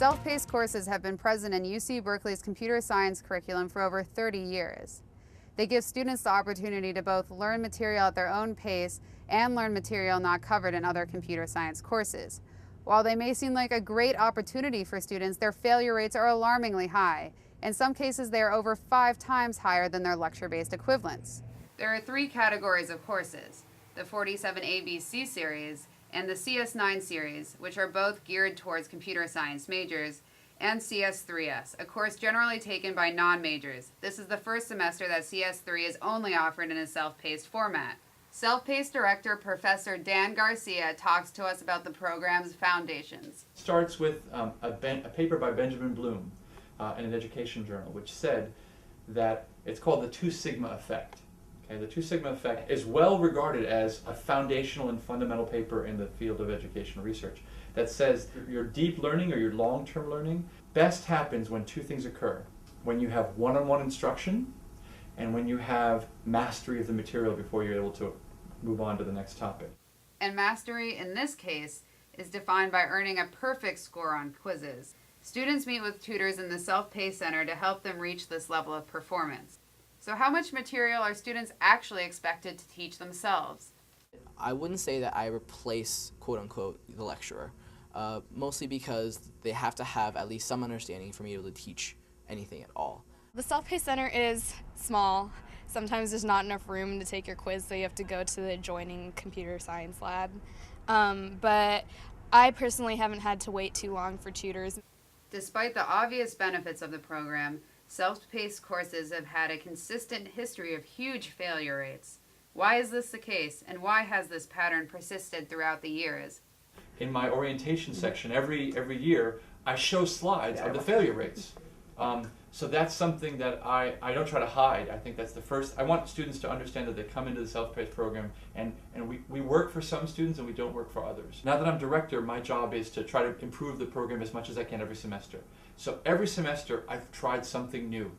Self-paced courses have been present in UC Berkeley's computer science curriculum for over 30 years. They give students the opportunity to both learn material at their own pace and learn material not covered in other computer science courses. While they may seem like a great opportunity for students, their failure rates are alarmingly high. In some cases, they are over 5 times higher than their lecture-based equivalents. There are 3 categories of courses: the 47 ABC series and the CS9 series, which are both geared towards computer science majors, and CS3S, a course generally taken by non-majors. This is the first semester that CS3 is only offered in a self-paced format. Self-paced director Professor Dan Garcia talks to us about the program's foundations. It starts with a paper by Benjamin Bloom in an education journal, which said that it's called the 2 sigma effect. Okay, the 2 sigma effect is well regarded as a foundational and fundamental paper in the field of educational research that says your deep learning or your long-term learning best happens when 2 things occur: when you have one-on-one instruction and when you have mastery of the material before you're able to move on to the next topic. And mastery in this case is defined by earning a perfect score on quizzes. Students meet with tutors in the Self-Paced Center to help them reach this level of performance. So how much material are students actually expected to teach themselves? I wouldn't say that I replace, quote-unquote, the lecturer, mostly because they have to have at least some understanding for me to be able to teach anything at all. The Self-Paced Center is small. Sometimes there's not enough room to take your quiz, so you have to go to the adjoining computer science lab. But I personally haven't had to wait too long for tutors. Despite the obvious benefits of the program, self-paced courses have had a consistent history of huge failure rates. Why is this the case, and why has this pattern persisted throughout the years? In my orientation section, every year, I show slides of the failure rates. So that's something that I don't try to hide. I think that's the first. I want students to understand that they come into the self-paced program and we work for some students and we don't work for others. Now that I'm director, my job is to try to improve the program as much as I can every semester. So every semester I've tried something new.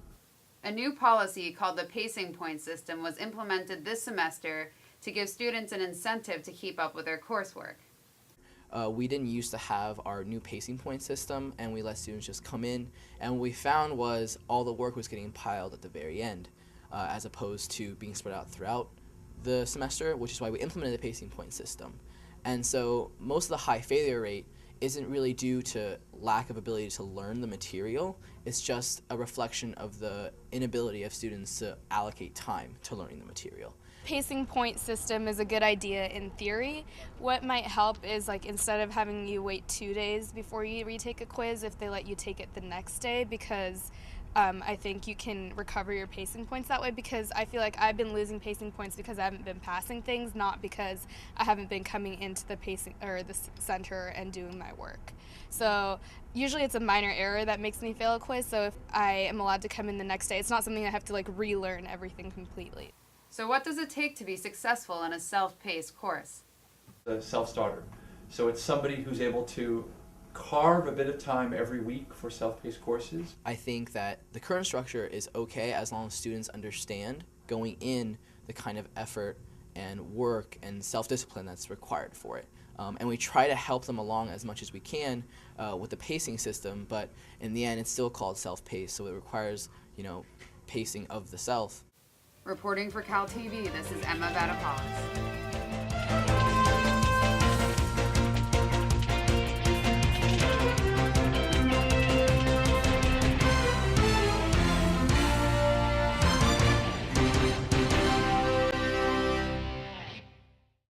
A new policy called the pacing point system was implemented this semester to give students an incentive to keep up with their coursework. We didn't used to have our new pacing point system, and we let students just come in, and what we found was all the work was getting piled at the very end, as opposed to being spread out throughout the semester, which is why we implemented the pacing point system. And so most of the high failure rate isn't really due to lack of ability to learn the material, it's just a reflection of the inability of students to allocate time to learning the material. Pacing point system is a good idea in theory. What might help is, like, instead of having you wait 2 days before you retake a quiz, if they let you take it the next day, because I think you can recover your pacing points that way, because I feel like I've been losing pacing points because I haven't been passing things, not because I haven't been coming into the pacing or the center and doing my work. So usually it's a minor error that makes me fail a quiz, so if I am allowed to come in the next day, it's not something I have to relearn everything completely. So what does it take to be successful in a self-paced course? The self-starter. So it's somebody who's able to carve a bit of time every week for self-paced courses. I think that the current structure is okay as long as students understand going in the kind of effort and work and self-discipline that's required for it. And we try to help them along as much as we can with the pacing system, but in the end it's still called self-paced, so it requires, pacing of the self. Reporting for CalTV, this is Emma Vatopoulos.